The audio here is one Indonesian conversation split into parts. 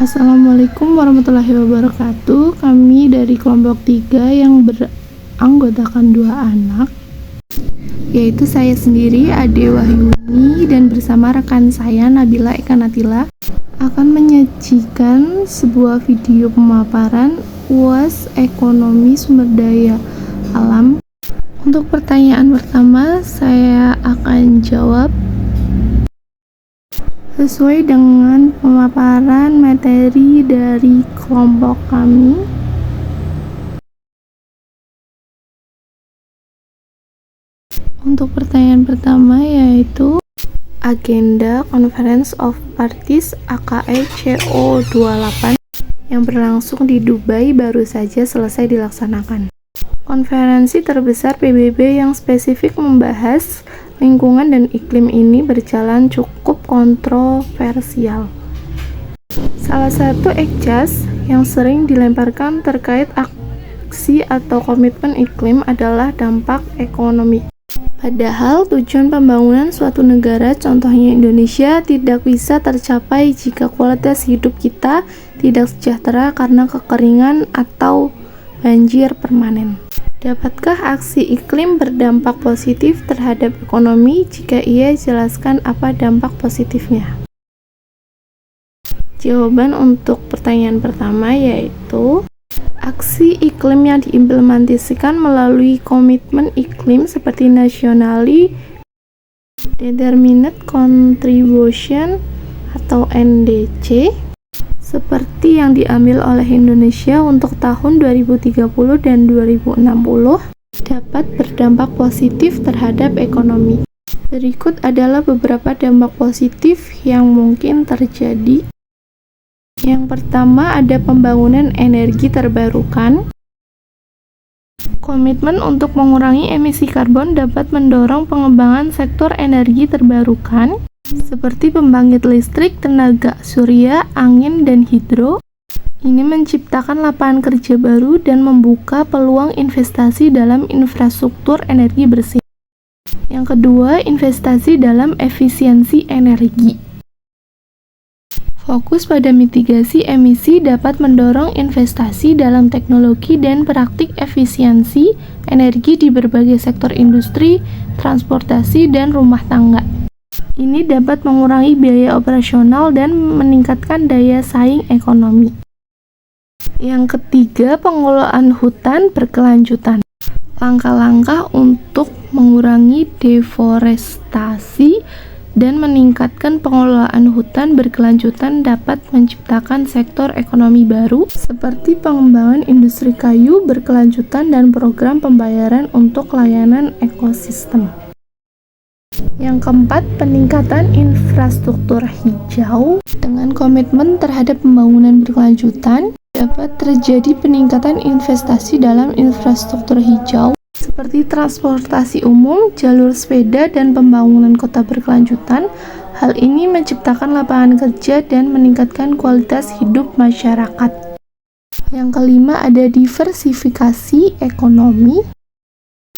Assalamualaikum warahmatullahi wabarakatuh. Kami dari kelompok 3 yang beranggotakan 2 anak, yaitu saya sendiri, Ade Wahyuni, dan bersama rekan saya, Nabila Eka Natila, akan menyajikan sebuah video pemaparan UAS Ekonomi Sumber Daya Alam. Untuk pertanyaan pertama, saya akan jawab sesuai dengan pemaparan materi dari kelompok kami. Untuk pertanyaan pertama yaitu agenda Conference of Parties AKE CO28 yang berlangsung di Dubai baru saja selesai dilaksanakan. Konferensi terbesar PBB yang spesifik membahas lingkungan dan iklim ini berjalan cukup kontroversial. Salah satu ekjas yang sering dilemparkan terkait aksi atau komitmen iklim adalah dampak ekonomi. Padahal tujuan pembangunan suatu negara, contohnya Indonesia, tidak bisa tercapai jika kualitas hidup kita tidak sejahtera karena kekeringan atau banjir permanen. Dapatkah aksi iklim berdampak positif terhadap ekonomi? Jika iya, jelaskan apa dampak positifnya. Jawaban untuk pertanyaan pertama yaitu aksi iklim yang diimplementasikan melalui komitmen iklim seperti Nationally Determined Contribution atau NDC seperti yang diambil oleh Indonesia untuk tahun 2030 dan 2060 dapat berdampak positif terhadap ekonomi. Berikut adalah beberapa dampak positif yang mungkin terjadi. Yang pertama, ada pembangunan energi terbarukan. Komitmen untuk mengurangi emisi karbon dapat mendorong pengembangan sektor energi terbarukan seperti pembangkit listrik, tenaga surya, angin, dan hidro. Ini menciptakan lapangan kerja baru dan membuka peluang investasi dalam infrastruktur energi bersih. Yang kedua, investasi dalam efisiensi energi. Fokus pada mitigasi emisi dapat mendorong investasi dalam teknologi dan praktik efisiensi energi di berbagai sektor industri, transportasi, dan rumah tangga. Ini dapat mengurangi biaya operasional dan meningkatkan daya saing ekonomi. Yang ketiga, pengelolaan hutan berkelanjutan. Langkah-langkah untuk mengurangi deforestasi dan meningkatkan pengelolaan hutan berkelanjutan dapat menciptakan sektor ekonomi baru seperti pengembangan industri kayu berkelanjutan dan program pembayaran untuk layanan ekosistem. Yang keempat, peningkatan infrastruktur hijau. Dengan komitmen terhadap pembangunan berkelanjutan, dapat terjadi peningkatan investasi dalam infrastruktur hijau seperti transportasi umum, jalur sepeda, dan pembangunan kota berkelanjutan. Hal ini menciptakan lapangan kerja dan meningkatkan kualitas hidup masyarakat. Yang kelima, ada diversifikasi ekonomi.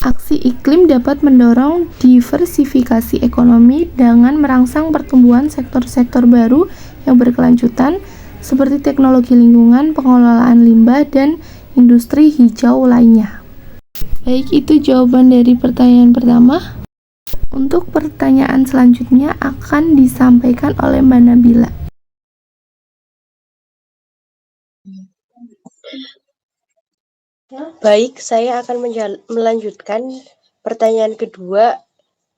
Aksi iklim dapat mendorong diversifikasi ekonomi dengan merangsang pertumbuhan sektor-sektor baru yang berkelanjutan seperti teknologi lingkungan, pengelolaan limbah, dan industri hijau lainnya. Baik, itu jawaban dari pertanyaan pertama. Untuk pertanyaan selanjutnya akan disampaikan oleh Mbak Nabila. Baik, saya akan melanjutkan pertanyaan kedua,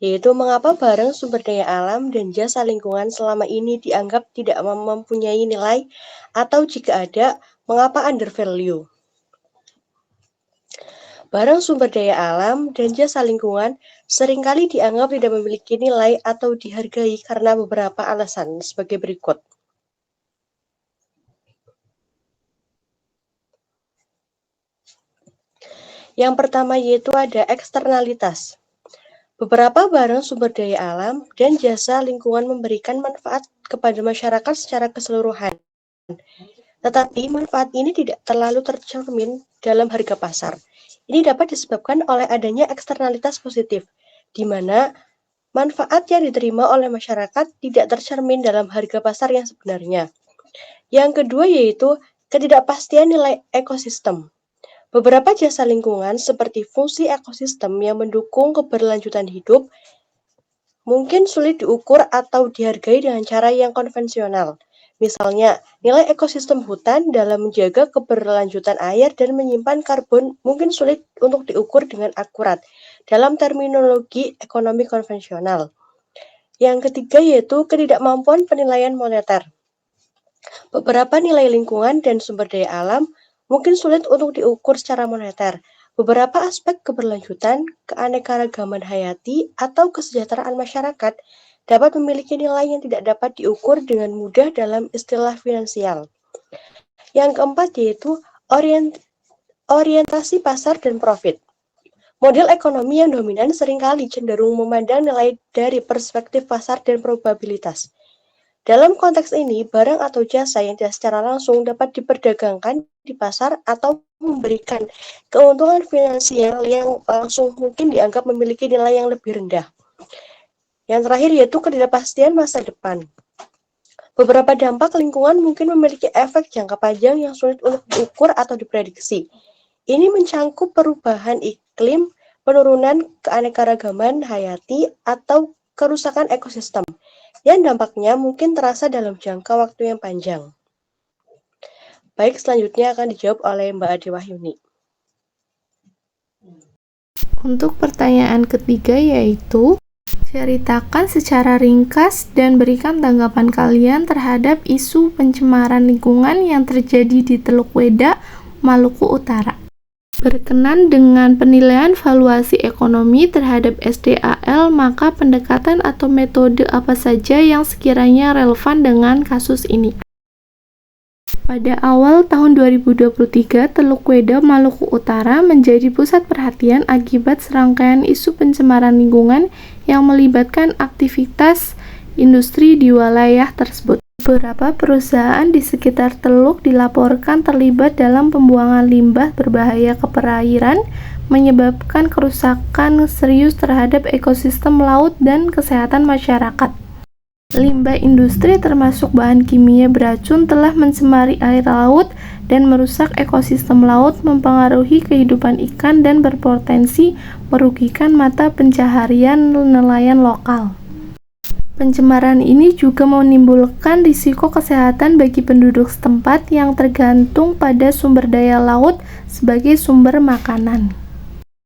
yaitu mengapa barang sumber daya alam dan jasa lingkungan selama ini dianggap tidak mempunyai nilai, atau jika ada, mengapa undervalue? Barang sumber daya alam dan jasa lingkungan seringkali dianggap tidak memiliki nilai atau dihargai karena beberapa alasan sebagai berikut. Yang pertama yaitu ada eksternalitas. Beberapa barang sumber daya alam dan jasa lingkungan memberikan manfaat kepada masyarakat secara keseluruhan. Tetapi manfaat ini tidak terlalu tercermin dalam harga pasar. Ini dapat disebabkan oleh adanya eksternalitas positif, di mana manfaat yang diterima oleh masyarakat tidak tercermin dalam harga pasar yang sebenarnya. Yang kedua yaitu ketidakpastian nilai ekosistem. Beberapa jasa lingkungan seperti fungsi ekosistem yang mendukung keberlanjutan hidup mungkin sulit diukur atau dihargai dengan cara yang konvensional. Misalnya, nilai ekosistem hutan dalam menjaga keberlanjutan air dan menyimpan karbon mungkin sulit untuk diukur dengan akurat dalam terminologi ekonomi konvensional. Yang ketiga yaitu ketidakmampuan penilaian moneter. Beberapa nilai lingkungan dan sumber daya alam mungkin sulit untuk diukur secara moneter. Beberapa aspek keberlanjutan, keanekaragaman hayati, atau kesejahteraan masyarakat dapat memiliki nilai yang tidak dapat diukur dengan mudah dalam istilah finansial. Yang keempat yaitu orientasi pasar dan profit. Model ekonomi yang dominan seringkali cenderung memandang nilai dari perspektif pasar dan probabilitas. Dalam konteks ini, barang atau jasa yang tidak secara langsung dapat diperdagangkan di pasar atau memberikan keuntungan finansial yang langsung mungkin dianggap memiliki nilai yang lebih rendah. Yang terakhir yaitu ketidakpastian masa depan. Beberapa dampak lingkungan mungkin memiliki efek jangka panjang yang sulit untuk diukur atau diprediksi. Ini mencangkup perubahan iklim, penurunan keanekaragaman hayati, atau kerusakan ekosistem, yang dampaknya mungkin terasa dalam jangka waktu yang panjang. Baik, selanjutnya akan dijawab oleh Mbak Ade Wahyuni. Untuk pertanyaan ketiga yaitu, ceritakan secara ringkas dan berikan tanggapan kalian terhadap isu pencemaran lingkungan yang terjadi di Teluk Weda, Maluku Utara. Berkenan dengan penilaian valuasi ekonomi terhadap SDAL, maka pendekatan atau metode apa saja yang sekiranya relevan dengan kasus ini? Pada awal tahun 2023, Teluk Weda, Maluku Utara menjadi pusat perhatian akibat serangkaian isu pencemaran lingkungan yang melibatkan aktivitas industri di wilayah tersebut. Beberapa perusahaan di sekitar teluk dilaporkan terlibat dalam pembuangan limbah berbahaya ke perairan, menyebabkan kerusakan serius terhadap ekosistem laut dan kesehatan masyarakat. Limbah industri termasuk bahan kimia beracun telah mencemari air laut dan merusak ekosistem laut, mempengaruhi kehidupan ikan dan berpotensi merugikan mata pencaharian nelayan lokal. Pencemaran ini juga menimbulkan risiko kesehatan bagi penduduk setempat yang tergantung pada sumber daya laut sebagai sumber makanan.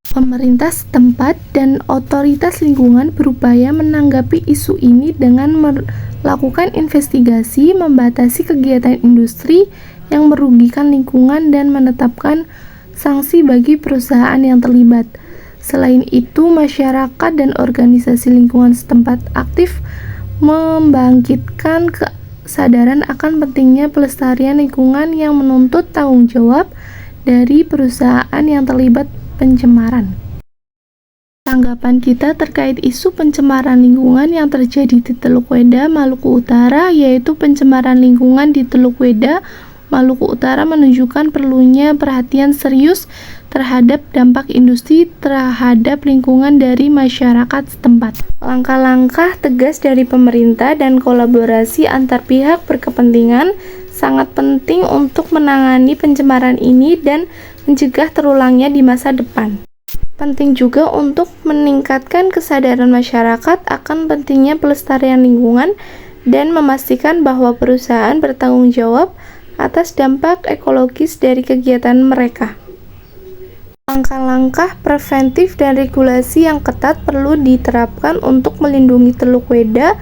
Pemerintah setempat dan otoritas lingkungan berupaya menanggapi isu ini dengan melakukan investigasi, membatasi kegiatan industri yang merugikan lingkungan, dan menetapkan sanksi bagi perusahaan yang terlibat. Selain itu, masyarakat dan organisasi lingkungan setempat aktif membangkitkan kesadaran akan pentingnya pelestarian lingkungan yang menuntut tanggung jawab dari perusahaan yang terlibat pencemaran. Tanggapan kita terkait isu pencemaran lingkungan yang terjadi di Teluk Weda, Maluku Utara, yaitu pencemaran lingkungan di Teluk Weda, Maluku Utara menunjukkan perlunya perhatian serius terhadap dampak industri terhadap lingkungan dari masyarakat setempat. Langkah-langkah tegas dari pemerintah dan kolaborasi antar pihak berkepentingan sangat penting untuk menangani pencemaran ini dan mencegah terulangnya di masa depan. Penting juga untuk meningkatkan kesadaran masyarakat akan pentingnya pelestarian lingkungan dan memastikan bahwa perusahaan bertanggung jawab atas dampak ekologis dari kegiatan mereka. Langkah-langkah preventif dan regulasi yang ketat perlu diterapkan untuk melindungi Teluk Weda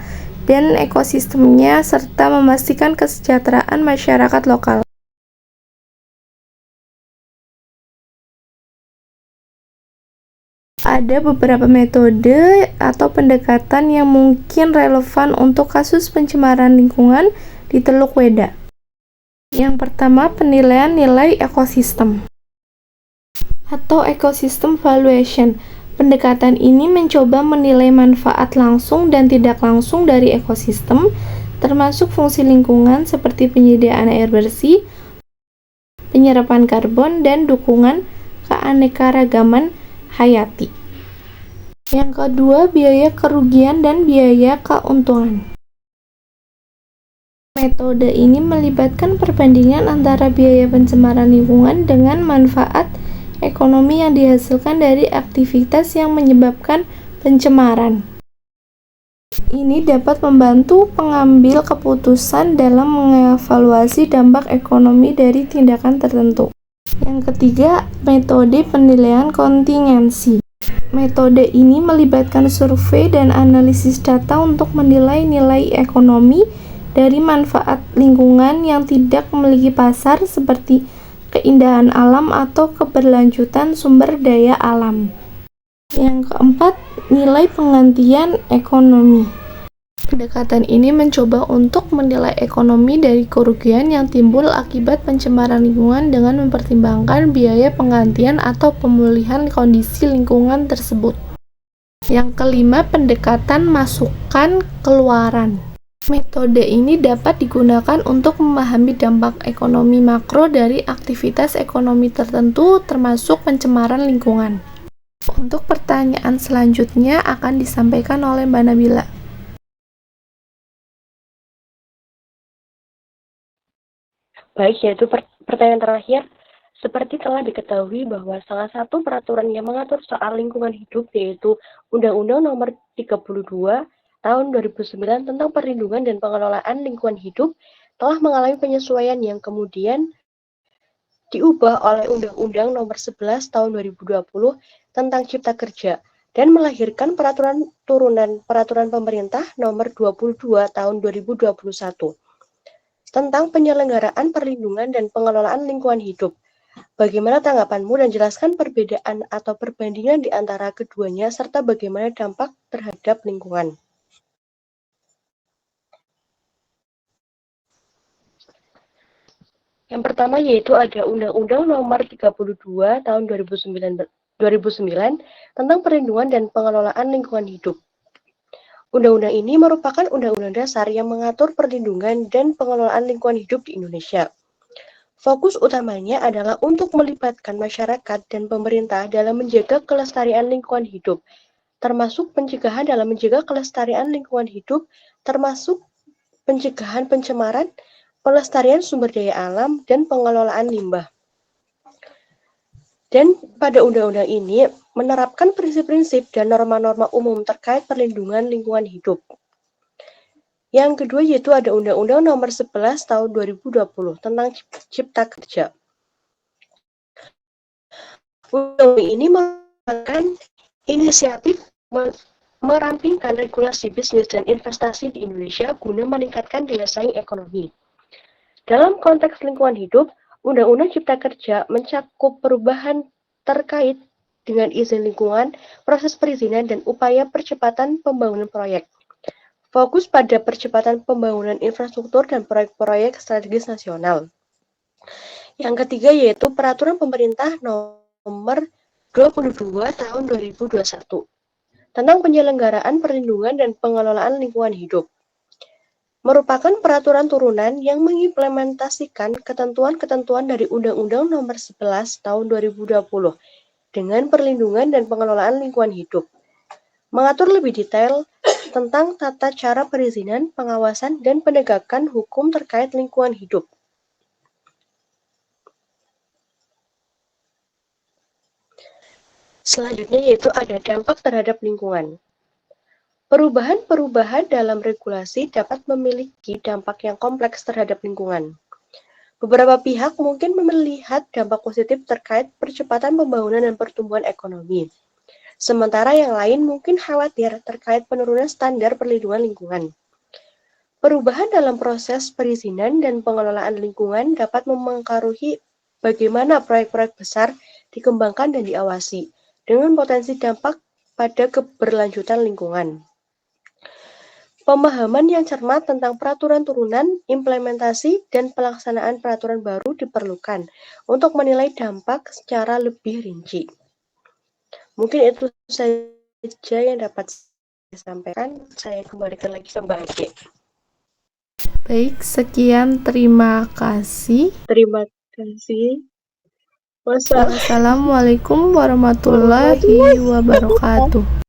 dan ekosistemnya serta memastikan kesejahteraan masyarakat lokal. Ada beberapa metode atau pendekatan yang mungkin relevan untuk kasus pencemaran lingkungan di Teluk Weda. Yang pertama, penilaian nilai ekosistem atau ecosystem valuation. Pendekatan ini mencoba menilai manfaat langsung dan tidak langsung dari ekosistem, termasuk fungsi lingkungan seperti penyediaan air bersih, penyerapan karbon, dan dukungan keanekaragaman hayati. Yang kedua, biaya kerugian dan biaya keuntungan. Metode ini melibatkan perbandingan antara biaya pencemaran lingkungan dengan manfaat ekonomi yang dihasilkan dari aktivitas yang menyebabkan pencemaran. Ini dapat membantu pengambil keputusan dalam mengevaluasi dampak ekonomi dari tindakan tertentu. Yang ketiga, metode penilaian kontingensi. Metode ini melibatkan survei dan analisis data untuk menilai nilai ekonomi dari manfaat lingkungan yang tidak memiliki pasar seperti keindahan alam atau keberlanjutan sumber daya alam. Yang keempat, nilai penggantian ekonomi. Pendekatan ini mencoba untuk menilai ekonomi dari kerugian yang timbul akibat pencemaran lingkungan dengan mempertimbangkan biaya penggantian atau pemulihan kondisi lingkungan tersebut. Yang kelima, pendekatan masukan keluaran. Metode ini dapat digunakan untuk memahami dampak ekonomi makro dari aktivitas ekonomi tertentu termasuk pencemaran lingkungan. Untuk pertanyaan selanjutnya akan disampaikan oleh Mbak Nabila. Baik, yaitu pertanyaan terakhir. Seperti telah diketahui bahwa salah satu peraturan yang mengatur soal lingkungan hidup yaitu Undang-Undang Nomor 32 Tahun 2009 tentang Perlindungan dan Pengelolaan Lingkungan Hidup telah mengalami penyesuaian yang kemudian diubah oleh Undang-Undang Nomor 11 Tahun 2020 tentang Cipta Kerja dan melahirkan peraturan turunan Peraturan Pemerintah Nomor 22 Tahun 2021 tentang penyelenggaraan perlindungan dan pengelolaan lingkungan hidup. Bagaimana tanggapanmu dan jelaskan perbedaan atau perbandingan di antara keduanya serta bagaimana dampak terhadap lingkungan. Yang pertama yaitu ada Undang-Undang Nomor 32 Tahun 2009 tentang Perlindungan dan Pengelolaan Lingkungan Hidup. Undang-undang ini merupakan undang-undang dasar yang mengatur perlindungan dan pengelolaan lingkungan hidup di Indonesia. Fokus utamanya adalah untuk melibatkan masyarakat dan pemerintah dalam menjaga kelestarian lingkungan hidup, termasuk pencegahan dalam menjaga kelestarian lingkungan hidup, termasuk pencegahan pencemaran, pelestarian sumber daya alam, dan pengelolaan limbah. Dan pada undang-undang ini menerapkan prinsip-prinsip dan norma-norma umum terkait perlindungan lingkungan hidup. Yang kedua yaitu ada Undang-Undang Nomor 11 Tahun 2020 tentang Cipta Kerja. Undang-undang ini merupakan inisiatif merampingkan regulasi bisnis dan investasi di Indonesia guna meningkatkan daya saing ekonomi. Dalam konteks lingkungan hidup, Undang-Undang Cipta Kerja mencakup perubahan terkait dengan izin lingkungan, proses perizinan, dan upaya percepatan pembangunan proyek. Fokus pada percepatan pembangunan infrastruktur dan proyek-proyek strategis nasional. Yang ketiga yaitu Peraturan Pemerintah Nomor 22 Tahun 2021 tentang penyelenggaraan perlindungan dan pengelolaan lingkungan hidup. Merupakan peraturan turunan yang mengimplementasikan ketentuan-ketentuan dari Undang-Undang Nomor 11 Tahun 2020 dengan perlindungan dan pengelolaan lingkungan hidup. Mengatur lebih detail tentang tata cara perizinan, pengawasan, dan penegakan hukum terkait lingkungan hidup. Selanjutnya yaitu ada dampak terhadap lingkungan. Perubahan-perubahan dalam regulasi dapat memiliki dampak yang kompleks terhadap lingkungan. Beberapa pihak mungkin melihat dampak positif terkait percepatan pembangunan dan pertumbuhan ekonomi. Sementara yang lain mungkin khawatir terkait penurunan standar perlindungan lingkungan. Perubahan dalam proses perizinan dan pengelolaan lingkungan dapat mempengaruhi bagaimana proyek-proyek besar dikembangkan dan diawasi, dengan potensi dampak pada keberlanjutan lingkungan. Pemahaman yang cermat tentang peraturan turunan, implementasi, dan pelaksanaan peraturan baru diperlukan untuk menilai dampak secara lebih rinci. Mungkin itu saja yang dapat saya sampaikan. Saya kembalikan lagi ke Mbak Ade. Baik, sekian. Terima kasih. Terima kasih. Wassalamualaikum warahmatullahi wabarakatuh.